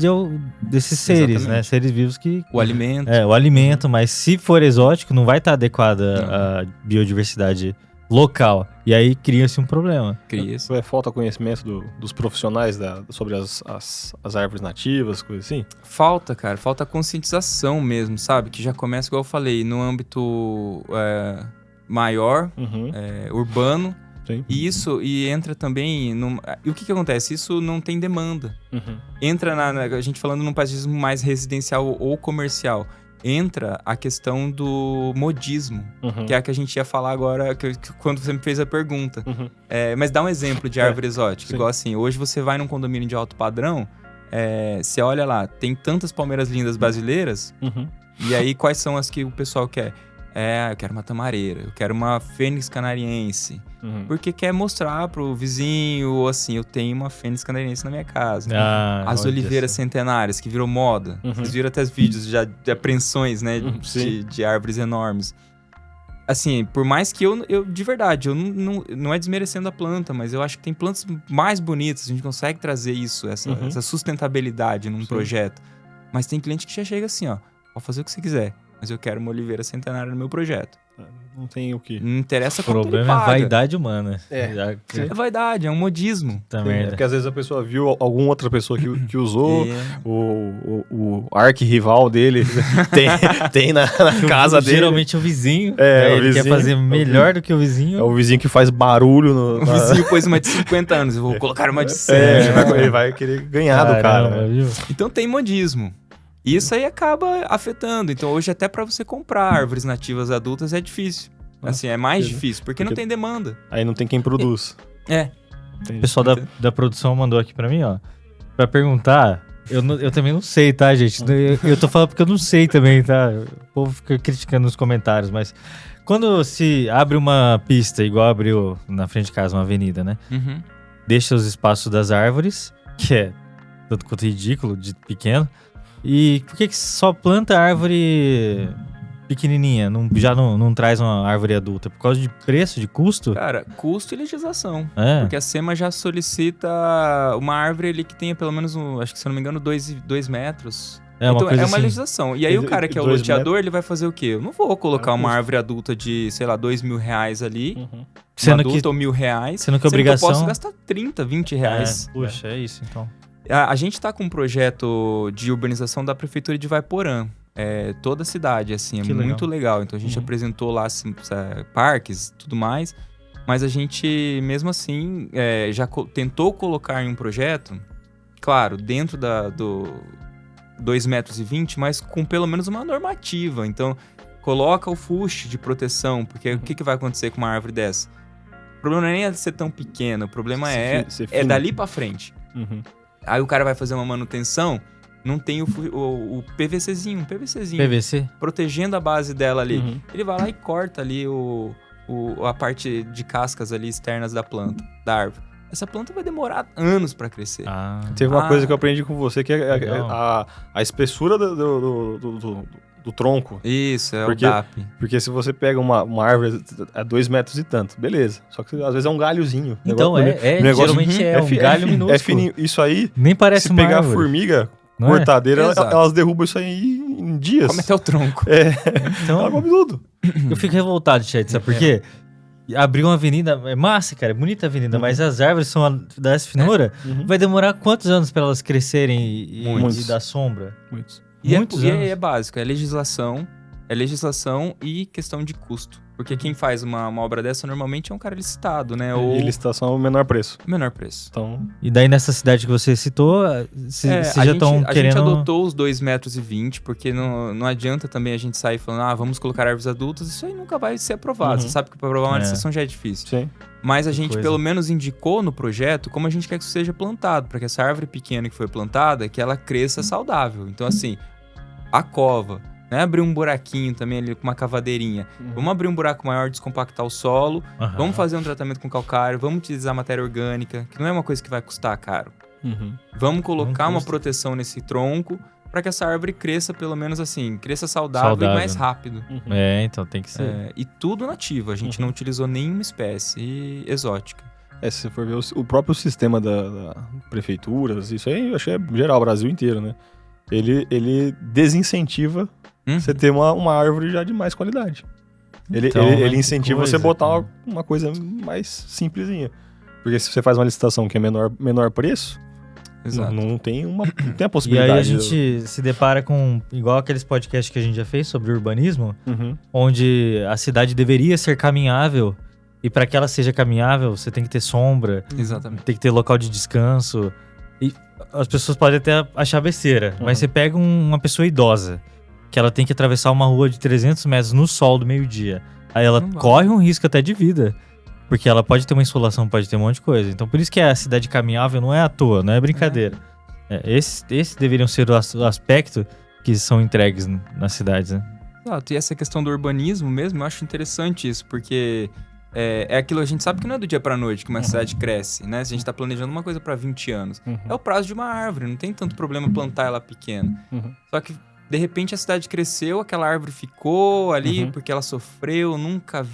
desses seres, né? Seres vivos que... O alimento. O alimento, mas se for exótico, não vai estar adequada à biodiversidade local. E aí cria-se um problema. Cria-se. Falta conhecimento dos profissionais sobre as árvores nativas, coisas assim? Falta, cara. Falta conscientização mesmo, sabe? Que já começa, igual eu falei, no âmbito maior, urbano. Sim. E entra também... E o que acontece? Isso não tem demanda. Entra a gente falando num paisagismo mais residencial ou comercial. Entra a questão do modismo, que é a que a gente ia falar agora, quando você me fez a pergunta. Mas dá um exemplo de árvore exótica. Igual assim, hoje você vai num condomínio de alto padrão, você olha lá, tem tantas palmeiras lindas brasileiras, e aí quais são as que o pessoal quer? Eu quero uma tamareira, eu quero uma fênix canariense. Porque quer mostrar pro vizinho, assim, eu tenho uma fênix canariense na minha casa. As oliveiras centenárias, que virou moda. Vocês viram até os vídeos já de apreensões, né? De árvores enormes. Assim, por mais que eu de verdade, eu não é desmerecendo a planta, mas eu acho que tem plantas mais bonitas, a gente consegue trazer isso, essa sustentabilidade num projeto. Mas tem cliente que já chega assim, ó, pode fazer o que você quiser, mas eu quero uma oliveira centenária no meu projeto. Não tem o que. Não interessa o quanto ele problema paga. é a vaidade humana. É vaidade, é um modismo. É porque às vezes a pessoa viu alguma outra pessoa que usou, o arqui-rival dele tem na casa dele. Geralmente é o vizinho. Ele quer fazer melhor do que o vizinho. É o vizinho que faz barulho. O vizinho pôs uma de 50 anos, eu vou colocar uma de 100. Ele vai querer ganhar do cara. Viu? Então tem modismo. E isso aí acaba afetando. Então hoje até para você comprar árvores nativas adultas é difícil. Assim, é mais difícil, porque não tem demanda. Aí não tem quem produz. O pessoal da produção mandou aqui pra mim, ó, pra perguntar. Eu também não sei, tá, gente? Eu tô falando porque eu não sei também, tá? O povo fica criticando nos comentários, mas quando se abre uma pista, igual abriu na frente de casa, uma avenida, né? Uhum. Deixa os espaços das árvores, que é tanto quanto ridículo, de pequeno. E por que só planta árvore pequenininha? Já não traz uma árvore adulta? Por causa de preço, de custo? Cara, custo e legislação. É. Porque a SEMA já solicita uma árvore ali que tenha pelo menos, acho que se eu não me engano, 2 metros. É uma então coisa é uma assim. legislação. E aí o cara que é o 2 loteador, ele vai fazer o quê? Eu não vou colocar uma custo. árvore adulta de, sei lá, R$2.000 ali, uma Sendo adulta que, ou R$1.000, sendo que a eu obrigação... posso gastar 30, 20 reais. Puxa, é isso então. A gente tá com um projeto de urbanização da prefeitura de Vaiporã. Toda a cidade, assim, é Que legal. muito legal. Então a gente apresentou lá assim, parques, tudo mais. Mas a gente, mesmo assim, já tentou colocar em um projeto, claro, dentro do 2,20 metros, mas com pelo menos uma normativa. Então, coloca o fuste de proteção, porque o que vai acontecer com uma árvore dessa? O problema não é nem ela ser tão pequena, o problema é dali pra frente. Uhum. Aí o cara vai fazer uma manutenção, não tem o PVCzinho, PVC? protegendo a base dela ali. Uhum. Ele vai lá e corta ali a parte de cascas ali externas da planta, da árvore. Essa planta vai demorar anos pra crescer. Ah, Teve uma coisa que eu aprendi com você, que é Legal. a espessura do tronco. Isso, é Porque- o DAP. Porque se você pega uma árvore a 2 metros e tanto, beleza. Só que às vezes é um galhozinho. então, O negócio- geralmente é um galho minúsculo. É fininho. Isso aí, Nem parece se uma pegar a árvore, formiga não é? cortadeira, Exato. elas derrubam isso aí em dias. Come até o tronco. Então, Ela come tudo. eu fico revoltado, chat, sabe por quê? Abrir uma avenida, é massa, cara, é bonita a avenida, mas as árvores são dessa finura, vai demorar quantos anos pra elas crescerem e Muitos. dar sombra? Muitos. Muitos E anos. é básico, é legislação e questão de custo. Porque quem faz uma obra dessa normalmente é um cara licitado, né? Ou E licitação é o menor preço. menor preço. Então, E daí nessa cidade que você citou, vocês já estão a querendo... gente adotou os 2,20 metros, porque não adianta também a gente sair falando, vamos colocar árvores adultas, isso aí nunca vai ser aprovado. Você sabe que para aprovar uma licitação já é difícil. sim. Mas a gente coisa. pelo menos indicou no projeto como a gente quer que isso seja plantado, para que essa árvore pequena que foi plantada, que ela cresça saudável. Então assim, a cova, né? Abrir um buraquinho também ali com uma cavadeirinha. Vamos abrir um buraco maior, descompactar o solo, Aham. vamos fazer um tratamento com calcário, vamos utilizar matéria orgânica, que não é uma coisa que vai custar caro. Vamos colocar Não uma custa. proteção nesse tronco para que essa árvore cresça pelo menos assim, cresça saudável e mais né? rápido. Então tem que ser. E tudo nativo, a gente não utilizou nenhuma espécie exótica. Se você for ver o próprio sistema da prefeituras, isso aí eu achei geral, Brasil inteiro, né? Ele desincentiva você ter uma árvore já de mais qualidade. Ele que incentiva coisa, você botar cara. uma coisa mais simplesinha. Porque se você faz uma licitação que é menor preço, Exato. não tem a E possibilidade. aí a gente se depara com, igual aqueles podcasts que a gente já fez sobre urbanismo, Uhum. onde a cidade deveria ser caminhável, e para que ela seja caminhável, você tem que ter sombra, Exatamente. tem que ter local de descanso. E as pessoas podem até achar besteira, mas você pega uma pessoa idosa, que ela tem que atravessar uma rua de 300 metros no sol do meio-dia. Aí ela Não vai. corre um risco até de vida, porque ela pode ter uma insolação, pode ter um monte de coisa. Então por isso que a cidade caminhável não é à toa, não é brincadeira. Esses deveriam ser os aspectos que são entregues nas cidades, né? Exato. E essa questão do urbanismo mesmo, eu acho interessante isso, porque é aquilo, a gente sabe que não é do dia pra noite que uma cidade cresce, né? Se a gente tá planejando uma coisa pra 20 anos. É o prazo de uma árvore, não tem tanto problema plantar ela pequena. Só que, de repente, a cidade cresceu, aquela árvore ficou ali porque ela sofreu, nunca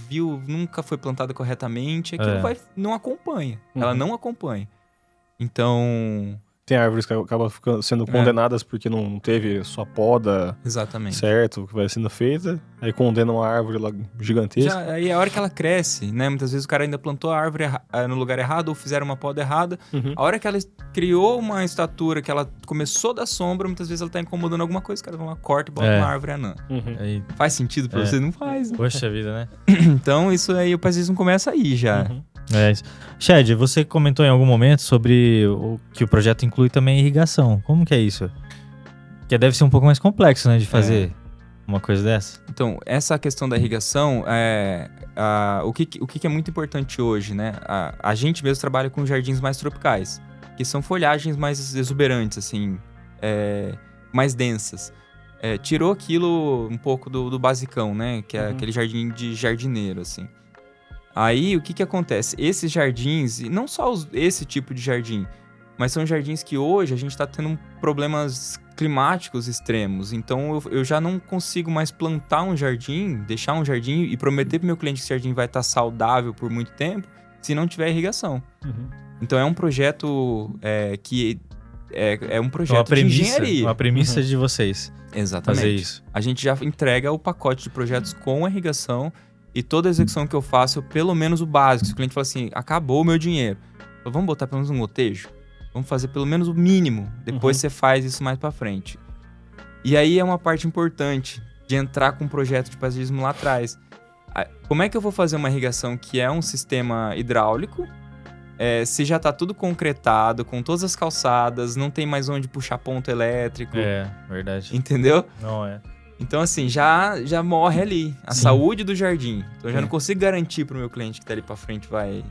foi plantada corretamente, aquilo não acompanha. Ela não acompanha. Então... Tem árvores que acabam sendo condenadas porque não teve sua poda Exatamente. certo, que vai sendo feita. Aí condenam a árvore lá gigantesca. Aí a hora que ela cresce, né? Muitas vezes o cara ainda plantou a árvore no lugar errado ou fizeram uma poda errada. A hora que ela criou uma estatura, que ela começou a dar sombra, muitas vezes ela tá incomodando alguma coisa, os caras vão lá, corta e bota uma árvore anã. Aí, Faz sentido pra você? Não faz. Né? poxa vida, né? Então isso aí o paisismo começa aí já. É isso. Chad, você comentou em algum momento sobre que o projeto inclui também irrigação. Como que é isso? Que deve ser um pouco mais complexo, né, de fazer uma coisa dessa? Então, essa questão da irrigação, o que é muito importante hoje, né? A gente mesmo trabalha com jardins mais tropicais, que são folhagens mais exuberantes, assim, mais densas. Tirou aquilo um pouco do basicão, né? Que é aquele jardim de jardineiro, assim. Aí, o que acontece? Esses jardins, e não só esse tipo de jardim, mas são jardins que hoje a gente está tendo problemas climáticos extremos. Então, eu já não consigo mais plantar um jardim, deixar um jardim e prometer para o meu cliente que esse jardim vai estar saudável por muito tempo, se não tiver irrigação. Então, é um projeto que é um projeto de engenharia. Uma premissa de vocês. Exatamente. Fazer isso. A gente já entrega o pacote de projetos com a irrigação e toda a execução que eu faço, pelo menos o básico. Se o cliente fala assim, acabou o meu dinheiro, vamos botar pelo menos um gotejo? Vamos fazer pelo menos o mínimo. Depois você faz isso mais pra frente. E aí é uma parte importante de entrar com um projeto de paisagismo lá atrás. Como é que eu vou fazer uma irrigação que é um sistema hidráulico, se já tá tudo concretado, com todas as calçadas, não tem mais onde puxar ponto elétrico. Verdade. Entendeu? Não é. Então, assim, já morre ali a Sim. saúde do jardim. Então, eu já não consigo garantir pro meu cliente que tá ali pra frente vai...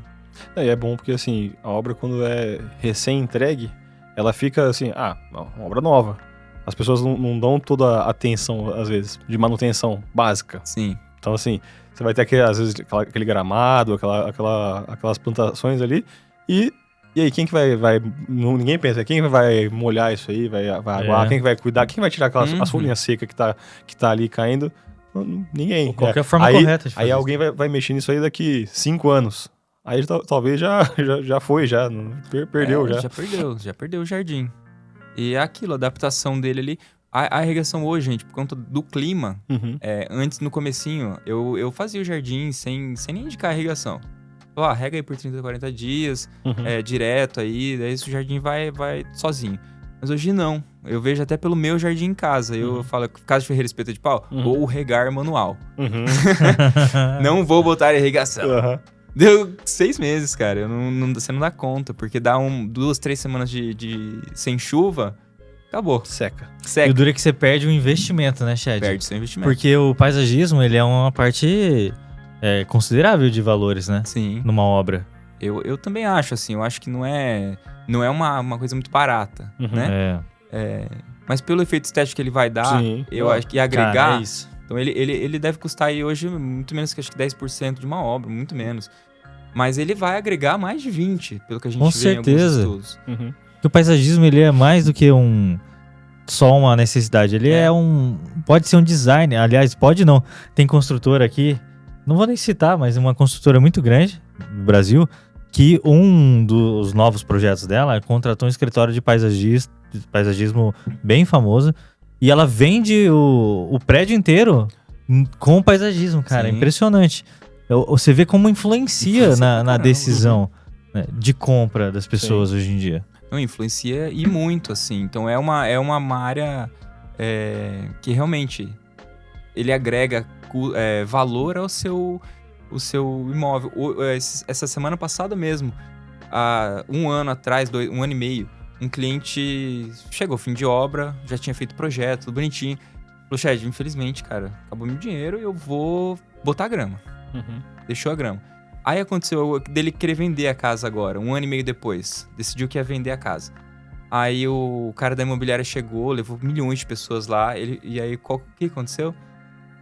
E é bom porque, assim, a obra, quando é recém-entregue, ela fica, assim, uma obra nova. As pessoas não dão toda a atenção, às vezes, de manutenção básica. Sim. Então, assim, você vai ter, às vezes, aquele gramado, aquelas plantações ali, e aí, quem que vai ninguém pensa, quem vai molhar isso aí, vai aguar, quem que vai cuidar, quem vai tirar as folhinhas secas que tá ali caindo? Ninguém. Qual que é a forma correta de fazer Aí isso? alguém vai mexer nisso aí daqui 5 anos. Aí talvez já foi, perdeu já. Já perdeu o jardim. E é aquilo, a adaptação dele ali. A irrigação hoje, gente, por conta do clima, antes, no comecinho, eu fazia o jardim sem nem indicar a irrigação. Rega aí por 30, 40 dias, direto aí, daí o jardim vai sozinho. Mas hoje não. Eu vejo até pelo meu jardim em casa. Eu falo, casa de ferreira espeta de pau, ou regar manual. Não vou botar irrigação. Deu 6 meses, cara. Você não dá conta, porque dá 2, 3 semanas de sem chuva, acabou. Seca. E o duro é que você perde o investimento, né, Chad? Perde seu investimento. Porque o paisagismo, ele é uma parte considerável de valores, né? Sim. Numa obra. Eu também acho, assim. Eu acho que não é uma coisa muito barata, né? Mas pelo efeito estético que ele vai dar, Sim. eu acho que agregar... Cara, é isso. Então ele deve custar aí hoje muito menos que acho que 10% de uma obra, muito menos. Mas ele vai agregar mais de 20%, pelo que a gente Com vê certeza. em alguns estudos. Porque o paisagismo, ele é mais do que só uma necessidade. Ele pode ser um design. Aliás, pode não. Tem construtora aqui, não vou nem citar, mas uma construtora muito grande do Brasil, que um dos novos projetos dela contratou um escritório de paisagismo bem famoso. E ela vende o prédio inteiro com o paisagismo, cara. Sim. É impressionante. Você vê como influencia na decisão, né, de compra das pessoas hoje em dia. Não, influencia e muito, assim. Então é uma área que realmente ele agrega valor ao seu imóvel. Essa semana passada mesmo, há 1 ano atrás, 1 ano e meio, um cliente chegou fim de obra, já tinha feito projeto, tudo bonitinho. Falou, Chad, infelizmente, cara, acabou meu dinheiro e eu vou botar a grama. Deixou a grama. Aí aconteceu dele querer vender a casa agora, 1 ano e meio depois. Decidiu que ia vender a casa. Aí o cara da imobiliária chegou, levou milhões de pessoas lá. E aí, o que aconteceu?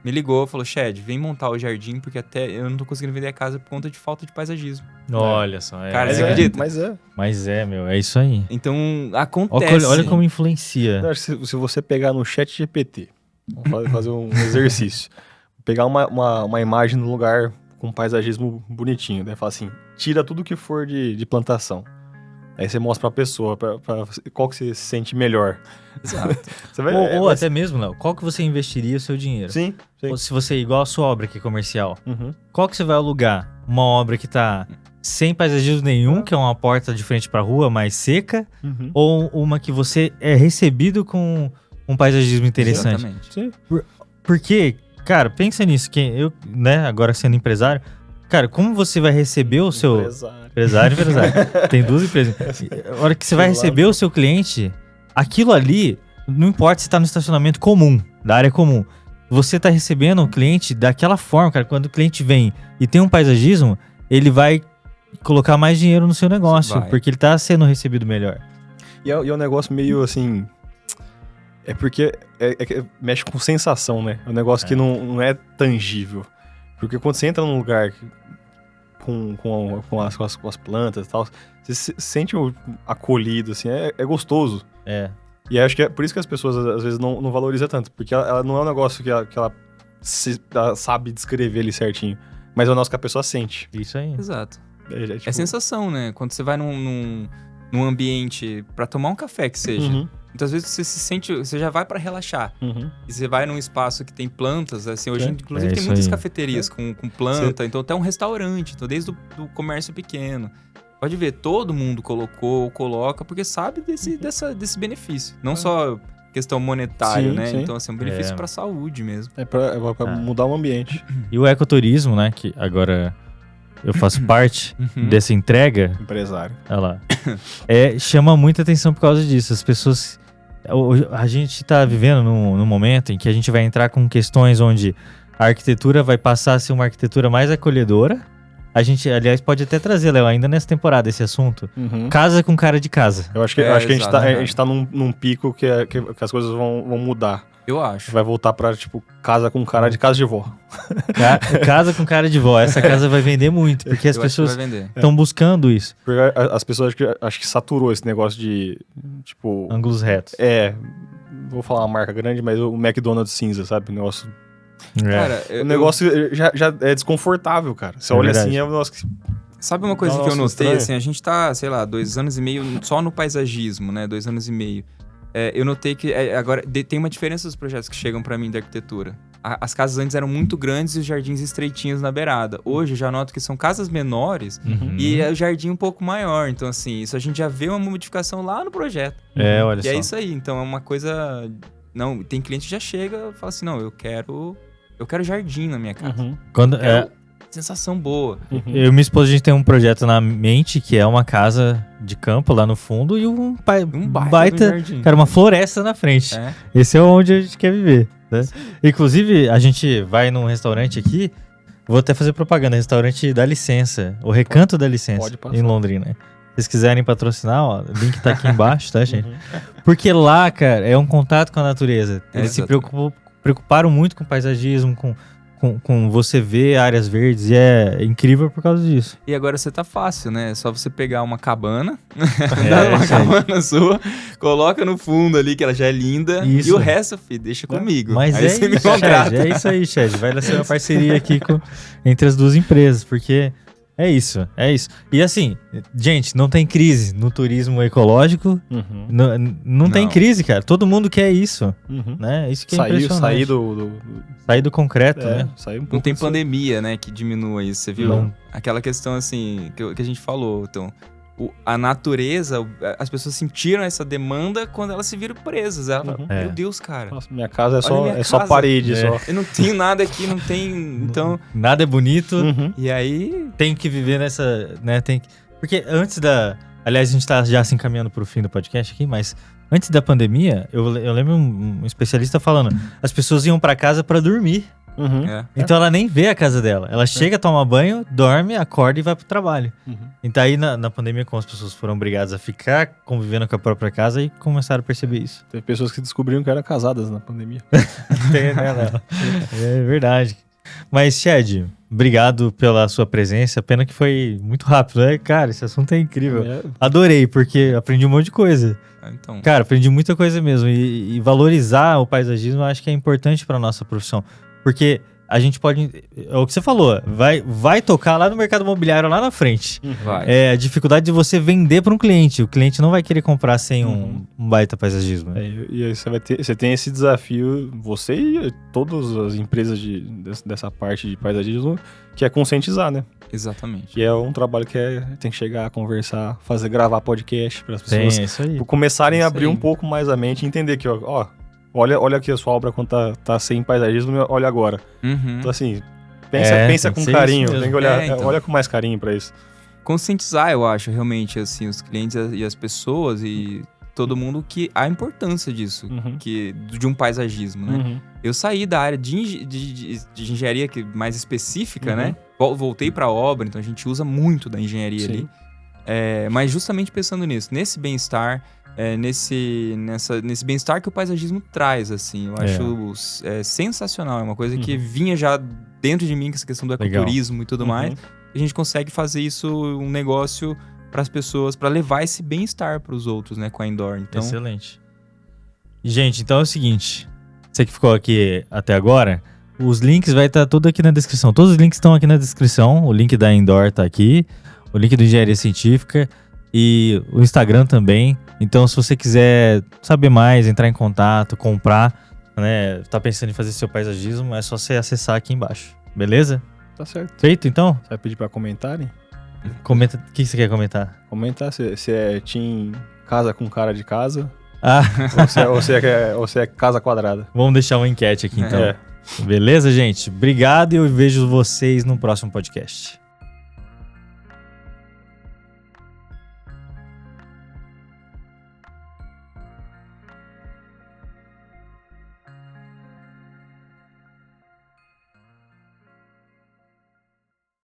Me ligou, falou, Chad, vem montar o jardim, porque até eu não tô conseguindo vender a casa por conta de falta de paisagismo. Olha só. Cara, você acredita? Mas meu, é isso aí. Então, acontece. Olha como influencia. se você pegar no chat GPT, vamos fazer um exercício. Pegar uma imagem no lugar com paisagismo bonitinho, né? Fala assim, tira tudo que for de plantação. Aí você mostra pra pessoa qual que você se sente melhor. Exato. Você vai, Ou até mesmo, Léo, qual que você investiria o seu dinheiro? Sim. Ou se você, igual a sua obra aqui comercial, qual que você vai alugar? Uma obra que tá sem paisagismo nenhum, que é uma porta de frente pra rua, mais seca, ou uma que você é recebido com um paisagismo interessante? Exatamente. Sim. Porque, cara, pensa nisso, que eu, né, agora sendo empresário, cara, como você vai receber o seu... Empresário. Tem 2 empresas. A hora que você vai receber o seu cliente, aquilo ali, não importa se tá no estacionamento comum, da área comum, você tá recebendo o cliente daquela forma, cara. Quando o cliente vem e tem um paisagismo, ele vai colocar mais dinheiro no seu negócio, porque ele tá sendo recebido melhor. E é um negócio meio assim... É porque que mexe com sensação, né? É um negócio que não é tangível. Porque quando você entra num lugar com as plantas e tal, você se sente acolhido, assim, é gostoso. É. E acho que é por isso que as pessoas às vezes não valorizam tanto, porque ela não é um negócio que ela sabe descrever ali certinho, mas é o negócio que a pessoa sente. Isso aí. Exato. Tipo... É sensação, né? Quando você vai num ambiente pra tomar um café que seja, muitas vezes você se sente, você já vai pra relaxar. E você vai num espaço que tem plantas, assim, hoje inclusive tem muitas cafeterias com planta, então até um restaurante, então desde do comércio pequeno. Pode ver, todo mundo coloca, porque sabe desse benefício. Não só questão monetária, né? Sim. Então, assim, é um benefício pra saúde mesmo. É pra mudar o ambiente. E o ecoturismo, né? Que agora eu faço parte dessa entrega. Empresário. Olha lá. Chama muita atenção por causa disso. As pessoas... A gente tá vivendo num momento em que a gente vai entrar com questões onde a arquitetura vai passar a ser uma arquitetura mais acolhedora. A gente, aliás, pode até trazer, Léo, ainda nessa temporada, esse assunto. Casa com cara de casa. Eu acho que a gente tá num pico que as coisas vão mudar. Eu acho. Vai voltar pra, tipo, casa com cara de casa de vó. Casa com cara de vó. Essa casa vai vender muito, porque as pessoas estão buscando isso. Porque as pessoas acho que saturou esse negócio de, tipo... ângulos retos. Vou falar uma marca grande, mas o McDonald's cinza, sabe? O negócio... Cara, o negócio já é desconfortável, cara. Você olha verdade. assim, é um negócio que... Sabe uma coisa que eu notei, assim, a gente tá, sei lá, 2 anos e meio só no paisagismo, né? 2 anos e meio. Eu notei que agora tem uma diferença dos projetos que chegam pra mim da arquitetura. As casas antes eram muito grandes e os jardins estreitinhos na beirada. Hoje eu já noto que são casas menores e é o jardim um pouco maior. Então, assim, isso a gente já vê uma modificação lá no projeto. Olha só. E é isso aí. Então, é uma coisa... Não, tem cliente que já chega e fala assim, não, eu quero jardim na minha casa. Sensação boa. Eu e minha esposa, a gente tem um projeto na mente que é uma casa de campo lá no fundo e um baita cara, uma floresta na frente. Esse é onde a gente quer viver, né? Inclusive, a gente vai num restaurante aqui, vou até fazer propaganda, restaurante da Licença, o Recanto da Licença, em Londrina. Se vocês quiserem patrocinar, ó, o link tá aqui embaixo, tá, gente? Porque lá, cara, é um contato com a natureza. Eles se preocuparam muito com paisagismo, com você ver áreas verdes, e é incrível por causa disso. E agora você tá fácil, né? É só você pegar uma cabana, uma cabana sua, coloca no fundo ali, que ela já é linda, e o resto, filho, deixa comigo. Mas aí você me contrata. É isso aí, Chad. Vai ser uma parceria aqui entre as duas empresas, porque é isso. E assim, gente, não tem crise no turismo ecológico. Não tem crise, cara. Todo mundo quer isso, né? Isso que é impressionante. Sair do concreto, né? Sair um pouco não tem pandemia, né, que diminua isso, você viu? Não. Aquela questão, assim, que a gente falou, então... A natureza, as pessoas sentiram essa demanda quando elas se viram presas. Ela fala, meu Deus, cara. Nossa, minha casa só parede, só. Eu não tenho nada aqui, não tem... Então... Nada é bonito. E aí... Tem que viver nessa... né? Porque antes da... Aliás, a gente tá já se encaminhando pro fim do podcast aqui, mas... Antes da pandemia, eu lembro um especialista falando, as pessoas iam pra casa pra dormir. Então ela nem vê a casa dela. Ela chega, toma banho, dorme, acorda e vai pro trabalho. Então aí na pandemia, como as pessoas foram obrigadas a ficar convivendo com a própria casa, e começaram a perceber isso. Teve pessoas que descobriram que eram casadas na pandemia. Tem, né, Léo? É verdade. Mas, Chad, obrigado pela sua presença. Pena que foi muito rápido, né? Cara, esse assunto é incrível. Adorei, porque aprendi um monte de coisa. Então... Cara, aprendi muita coisa mesmo. E valorizar o paisagismo eu acho que é importante pra nossa profissão. Porque a gente pode... É o que você falou. Vai tocar lá no mercado imobiliário lá na frente. Vai. É a dificuldade de você vender para um cliente. O cliente não vai querer comprar sem um baita paisagismo. E aí você tem esse desafio, você e todas as empresas dessa parte de paisagismo, que é conscientizar, né? Exatamente. Que é um trabalho que tem que chegar, conversar, gravar podcast para as pessoas isso aí. começarem a abrir um pouco mais a mente e entender que, ó, olha aqui a sua obra quando tá sem paisagismo, olha agora. Então, assim, pensa com carinho, tem que olhar, olha com mais carinho para isso. Conscientizar, eu acho, realmente, assim, os clientes e as pessoas e todo mundo que a importância disso, de um paisagismo, né? Eu saí da área de engenharia mais específica, né? Voltei para a obra, então a gente usa muito da engenharia ali. Mas justamente pensando nisso, nesse bem-estar, nesse bem-estar que o paisagismo traz, assim. Eu acho sensacional, é uma coisa que vinha já dentro de mim, com essa questão do ecoturismo e tudo mais. A gente consegue fazer isso um negócio para as pessoas, para levar esse bem-estar para os outros, né, com a Indoor. Então... Excelente. Gente, então é o seguinte, você que ficou aqui até agora, os links vai estar tudo aqui na descrição. Todos os links estão aqui na descrição. O link da Indoor tá aqui, o link do Engenharia Científica e o Instagram também. Então, se você quiser saber mais, entrar em contato, comprar, né, tá pensando em fazer seu paisagismo, é só você acessar aqui embaixo. Beleza? Tá certo. Feito, então? Você vai pedir pra comentarem? Comenta, o que você quer comentar? Comentar se é team casa com cara de casa Ah, ou se é casa quadrada. vamos deixar uma enquete aqui então. Beleza, gente? Obrigado e eu vejo vocês no próximo podcast.